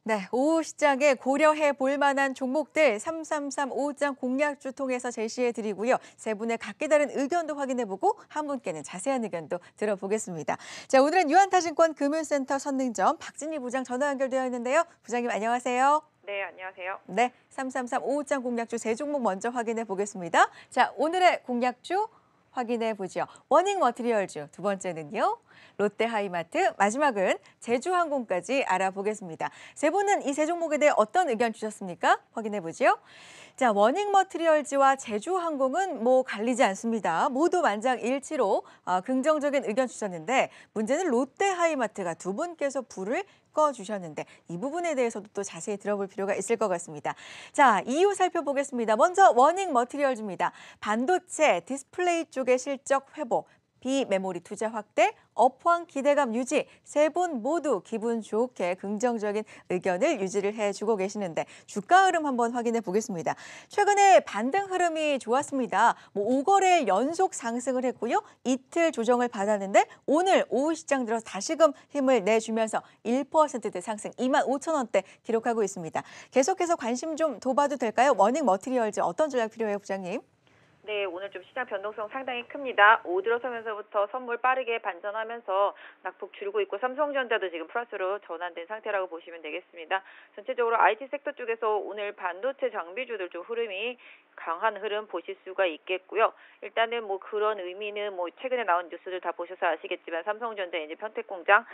네, 오후 시장에 고려해 볼 만한 종목들 3335장 공략주 통해서 제시해 드리고요. 세 분의 각기 다른 의견도 확인해 보고 한 분께는 자세한 의견도 들어보겠습니다. 자, 오늘은 유한타증권 금융센터 선능점 박진희 부장 전화 연결되어 있는데요. 부장님 안녕하세요. 네, 안녕하세요. 네, 3335장 공략주 세 종목 먼저 확인해 보겠습니다. 자, 오늘의 공략주 확인해 보죠. 워닝 머티리얼주 두 번째는요. 롯데하이마트, 마지막은 제주항공까지 알아보겠습니다. 세 분은 이 세 종목에 대해 어떤 의견 주셨습니까? 확인해 보죠. 자, 워닝 머티리얼즈와 제주항공은 갈리지 않습니다. 모두 만장일치로 긍정적인 의견 주셨는데 문제는 롯데하이마트가 두 분께서 불을 꺼주셨는데 이 부분에 대해서도 또 자세히 들어볼 필요가 있을 것 같습니다. 자, 이유 살펴보겠습니다. 먼저 워닝 머티리얼즈입니다. 반도체, 디스플레이 쪽의 실적 회복, 비메모리 투자 확대, 업황 기대감 유지, 세 분 모두 기분 좋게 긍정적인 의견을 유지를 해주고 계시는데 주가 흐름 한번 확인해 보겠습니다. 최근에 반등 흐름이 좋았습니다. 5거래 연속 상승을 했고요. 이틀 조정을 받았는데 오늘 오후 시장 들어서 다시금 힘을 내주면서 1%대 상승 25,000원대 기록하고 있습니다. 계속해서 관심 좀 둬봐도 될까요? 워닝 머티리얼즈 어떤 전략 필요해요, 부장님? 네, 오늘 좀 시장 변동성 상당히 큽니다. 오후 들어서면서부터 선물 빠르게 반전하면서 낙폭 줄고 있고 삼성전자도 지금 플러스로 전환된 상태라고 보시면 되겠습니다. 전체적으로 IT 섹터 쪽에서 오늘 반도체 장비주들 좀 흐름이 강한 흐름 보실 수가 있겠고요. 일단은 그런 의미는 최근에 나온 뉴스들 다 보셔서 아시겠지만 삼성전자 이제 평택공장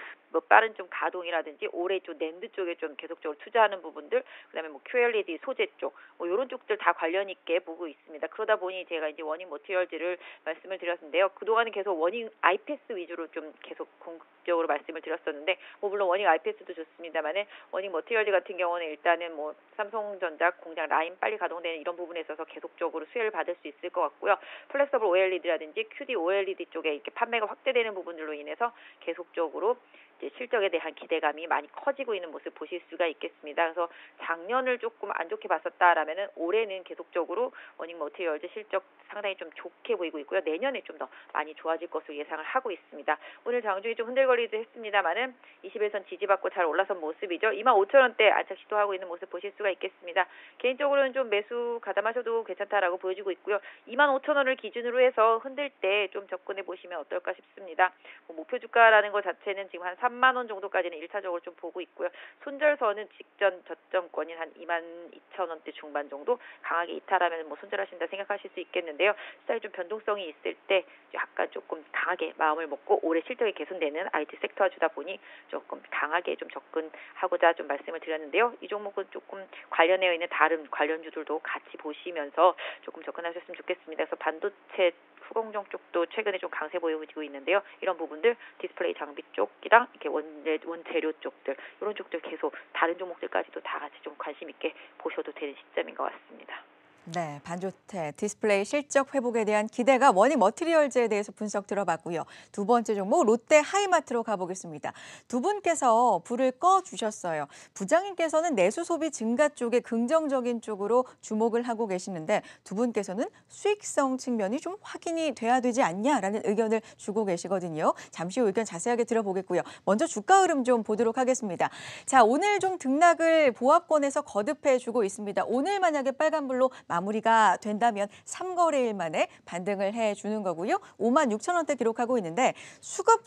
빠른 좀 가동이라든지 올해 좀 낸드 쪽에 좀 계속적으로 투자하는 부분들, 그다음에 QLED 소재 쪽 이런 쪽들 다 관련 있게 보고 있습니다. 그러다 보니 제가 이제 워닝 머티리얼즈를 말씀을 드렸는데요. 그동안은 계속 워닝 IPS 위주로 좀 계속 공격적으로 말씀을 드렸었는데 물론 워닝 IPS도 좋습니다만은 워닝 머티리얼즈 같은 경우는 일단은 삼성전자 공장 라인 빨리 가동되는 이런 부분에 있어서 계속적으로 수혜를 받을 수 있을 것 같고요. 플렉서블 OLED라든지 QD OLED 쪽에 이렇게 판매가 확대되는 부분들로 인해서 계속적으로 이제 실적에 대한 기대감이 많이 커지고 있는 모습 보실 수가 있겠습니다. 그래서 작년을 조금 안 좋게 봤었다라면은 올해는 계속적으로 워닝 머티리얼즈 실적 상당히 좀 좋게 보이고 있고요. 내년에 좀 더 많이 좋아질 것으로 예상을 하고 있습니다. 오늘 장중이 좀 흔들거리도 했습니다만은 21선 지지받고 잘 올라선 모습이죠. 25,000원대 안착 시도하고 있는 모습 보실 수가 있겠습니다. 개인적으로는 좀 매수 가담하셔도 괜찮다라고 보여지고 있고요. 25,000원을 기준으로 해서 흔들 때 좀 접근해 보시면 어떨까 싶습니다. 목표 주가라는 것 자체는 지금 한 3만 원 정도까지는 1차적으로 좀 보고 있고요. 손절선은 직전 저점권인 한 22,000원대 중반 정도 강하게 이탈하면 손절하신다 생각하실 수 있겠는데요. 시장이 좀 변동성이 있을 때 약간 조금 강하게 마음을 먹고 올해 실적이 개선되는 IT 섹터 주다 보니 조금 강하게 좀 접근하고자 좀 말씀을 드렸는데요. 이 종목은 조금 관련되어 있는 다른 관련주들도 같이 보시면서 조금 접근하셨으면 좋겠습니다. 그래서 반도체 후공정 쪽도 최근에 좀 강세 보여지고 있는데요. 이런 부분들 디스플레이 장비 쪽이랑 이렇게 원재료 쪽들 이런 쪽들 계속 다른 종목들까지도 다 같이 좀 관심 있게 보셔도 되는 시점인 것 같습니다. 네, 반도체, 디스플레이 실적 회복에 대한 기대가 워닝 머티리얼즈에 대해서 분석 들어봤고요. 두 번째 종목 롯데 하이마트로 가보겠습니다. 두 분께서 불을 꺼주셨어요. 부장님께서는 내수 소비 증가 쪽에 긍정적인 쪽으로 주목을 하고 계시는데 두 분께서는 수익성 측면이 좀 확인이 돼야 되지 않냐라는 의견을 주고 계시거든요. 잠시 후 의견 자세하게 들어보겠고요. 먼저 주가 흐름 좀 보도록 하겠습니다. 자, 오늘 좀 등락을 보합권에서 거듭해주고 있습니다. 오늘 만약에 빨간불로 마무리가 된다면 3거래일 만에 반등을 해주는 거고요. 56,000원대 기록하고 있는데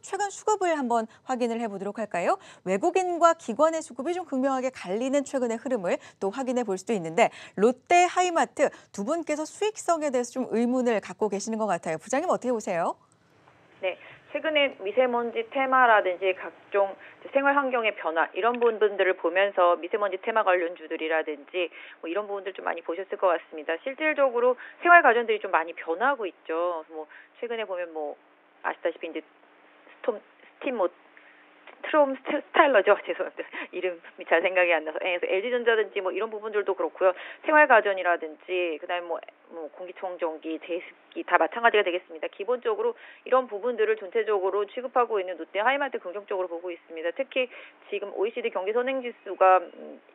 최근 수급을 한번 확인을 해보도록 할까요? 외국인과 기관의 수급이 좀 극명하게 갈리는 최근의 흐름을 또 확인해 볼 수도 있는데 롯데 하이마트 두 분께서 수익성에 대해서 좀 의문을 갖고 계시는 것 같아요. 부장님 어떻게 보세요? 네, 최근에 미세먼지 테마라든지 각종 생활 환경의 변화 이런 부분들을 보면서 미세먼지 테마 관련주들이라든지 이런 부분들 좀 많이 보셨을 것 같습니다. 실질적으로 생활 가전들이 좀 많이 변하고 있죠. 최근에 보면 아시다시피 이제 스팀 트롬 스타일러죠. 죄송합니다. 이름이 잘 생각이 안 나서. 그래서 LG전자든지 이런 부분들도 그렇고요. 생활가전이라든지 그다음에 공기청정기, 제습기 다 마찬가지가 되겠습니다. 기본적으로 이런 부분들을 전체적으로 취급하고 있는 롯데 하이마트 긍정적으로 보고 있습니다. 특히 지금 OECD 경기 선행지수가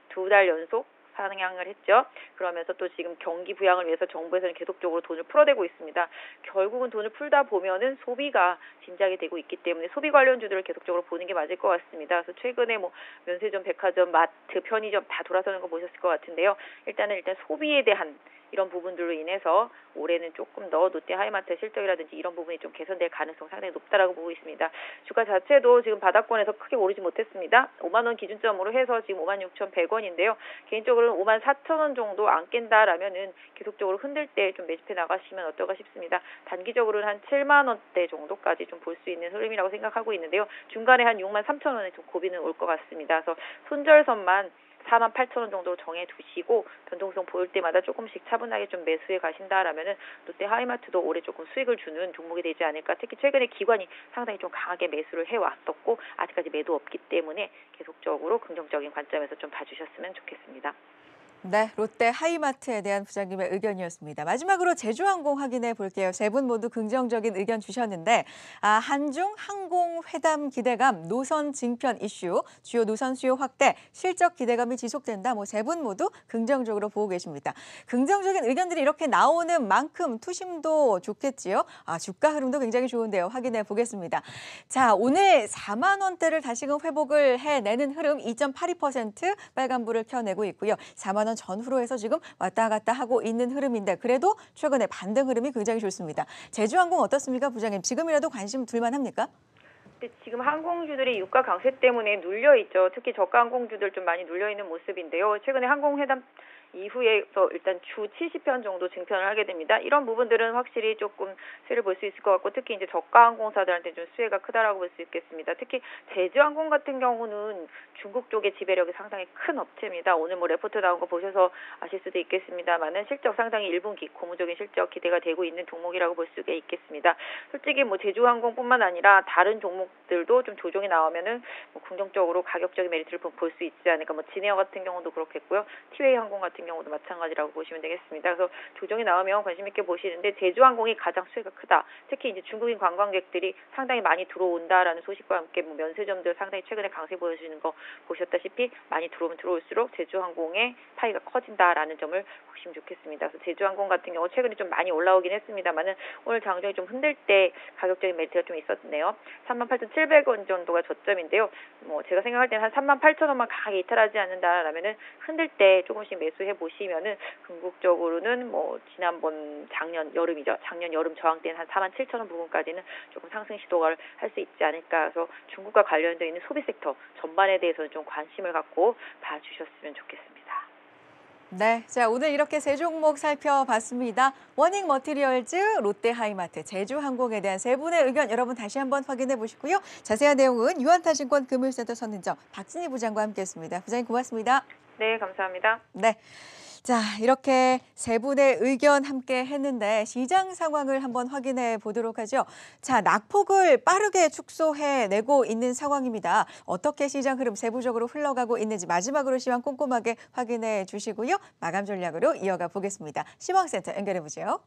2달 연속 상향을 했죠. 그러면서 또 지금 경기 부양을 위해서 정부에서는 계속적으로 돈을 풀어대고 있습니다. 결국은 돈을 풀다 보면은 소비가 진작이 되고 있기 때문에 소비 관련주들을 계속적으로 보는 게 맞을 것 같습니다. 그래서 최근에 뭐 면세점, 백화점, 마트, 편의점 다 돌아서는 거 보셨을 것 같은데요. 일단 소비에 대한 이런 부분들로 인해서 올해는 조금 더 롯데하이마트의 실적이라든지 이런 부분이 좀 개선될 가능성 상당히 높다라고 보고 있습니다. 주가 자체도 지금 바닥권에서 크게 오르지 못했습니다. 5만 원 기준점으로 해서 지금 56,100원인데요. 개인적으로는 54,000원 정도 안 깬다라면은 계속적으로 흔들 때 좀 매집해 나가시면 어떨까 싶습니다. 단기적으로는 한 7만 원대 정도까지 좀 볼 수 있는 흐름이라고 생각하고 있는데요. 중간에 한 63,000원에 좀 고비는 올 것 같습니다. 그래서 손절선만 48,000원 정도로 정해두시고 변동성 보일 때마다 조금씩 차분하게 좀 매수해 가신다라면은 롯데하이마트도 올해 조금 수익을 주는 종목이 되지 않을까. 특히 최근에 기관이 상당히 좀 강하게 매수를 해왔었고 아직까지 매도 없기 때문에 계속적으로 긍정적인 관점에서 좀 봐주셨으면 좋겠습니다. 네, 롯데 하이마트에 대한 부장님의 의견이었습니다. 마지막으로 제주항공 확인해 볼게요. 세 분 모두 긍정적인 의견 주셨는데 한중 항공 회담 기대감, 노선 증편 이슈, 주요 노선 수요 확대, 실적 기대감이 지속된다. 뭐 세 분 모두 긍정적으로 보고 계십니다. 긍정적인 의견들이 이렇게 나오는 만큼 투심도 좋겠지요. 주가 흐름도 굉장히 좋은데요. 확인해 보겠습니다. 자, 오늘 4만 원대를 다시금 회복을 해내는 흐름 2.82% 빨간불을 켜내고 있고요. 4만 원 전후로 해서 지금 왔다 갔다 하고 있는 흐름인데 그래도 최근에 반등 흐름이 굉장히 좋습니다. 제주항공 어떻습니까, 부장님? 지금이라도 관심 둘만 합니까? 근데 지금 항공주들이 유가 강세 때문에 눌려 있죠. 특히 저가 항공주들 좀 많이 눌려 있는 모습인데요. 최근에 항공회담 이후에서 일단 주 70편 정도 증편을 하게 됩니다. 이런 부분들은 확실히 조금 수혜를 볼 수 있을 것 같고 특히 이제 저가 항공사들한테 좀 수혜가 크다라고 볼 수 있겠습니다. 특히 제주항공 같은 경우는 중국 쪽의 지배력이 상당히 큰 업체입니다. 오늘 뭐 레포트 나온 거 보셔서 아실 수도 있겠습니다만은 실적 상당히 1분기 고무적인 실적 기대가 되고 있는 종목이라고 볼 수가 있겠습니다. 솔직히 뭐 제주항공뿐만 아니라 다른 종목들도 좀 조정이 나오면은 뭐 긍정적으로 가격적인 메리트를 볼 수 있지 않을까. 뭐 진에어 같은 경우도 그렇겠고요. 티웨이 항공 같은 경우도 마찬가지라고 보시면 되겠습니다. 그래서 조정이 나오면 관심 있게 보시는데 제주항공이 가장 수혜가 크다. 특히 이제 중국인 관광객들이 상당히 많이 들어온다라는 소식과 함께 뭐 면세점들 상당히 최근에 강세 보여주는 거 보셨다시피 많이 들어오면 들어올수록 제주항공의 파이가 커진다라는 점을 보시면 좋겠습니다. 그래서 제주항공 같은 경우 최근에 좀 많이 올라오긴 했습니다만은 오늘 장중에 좀 흔들 때 가격적인 메리트가 좀 있었네요. 38,700원 정도가 저점인데요. 뭐 제가 생각할 때는 한 38,000원만 강하게 이탈하지 않는다라면은 흔들 때 조금씩 매수해 보시면은 궁극적으로는 뭐 지난번 작년 여름이죠. 작년 여름 저항 때는 한 47,000원 부분까지는 조금 상승 시도를 할 수 있지 않을까. 그래서 중국과 관련되어 있는 소비 섹터 전반에 대해서는 좀 관심을 갖고 봐주셨으면 좋겠습니다. 네, 자 오늘 이렇게 세 종목 살펴봤습니다. 워닝 머티리얼즈, 롯데하이마트, 제주항공에 대한 세 분의 의견 여러분 다시 한번 확인해 보시고요. 자세한 내용은 유한타증권 금융센터 선인장 박진희 부장과 함께했습니다. 부장님 고맙습니다. 네, 감사합니다. 네. 자, 이렇게 세 분의 의견 함께 했는데 시장 상황을 한번 확인해 보도록 하죠. 자, 낙폭을 빠르게 축소해내고 있는 상황입니다. 어떻게 시장 흐름 세부적으로 흘러가고 있는지 마지막으로 시황 꼼꼼하게 확인해 주시고요. 마감 전략으로 이어가 보겠습니다. 시황센터 연결해 보죠.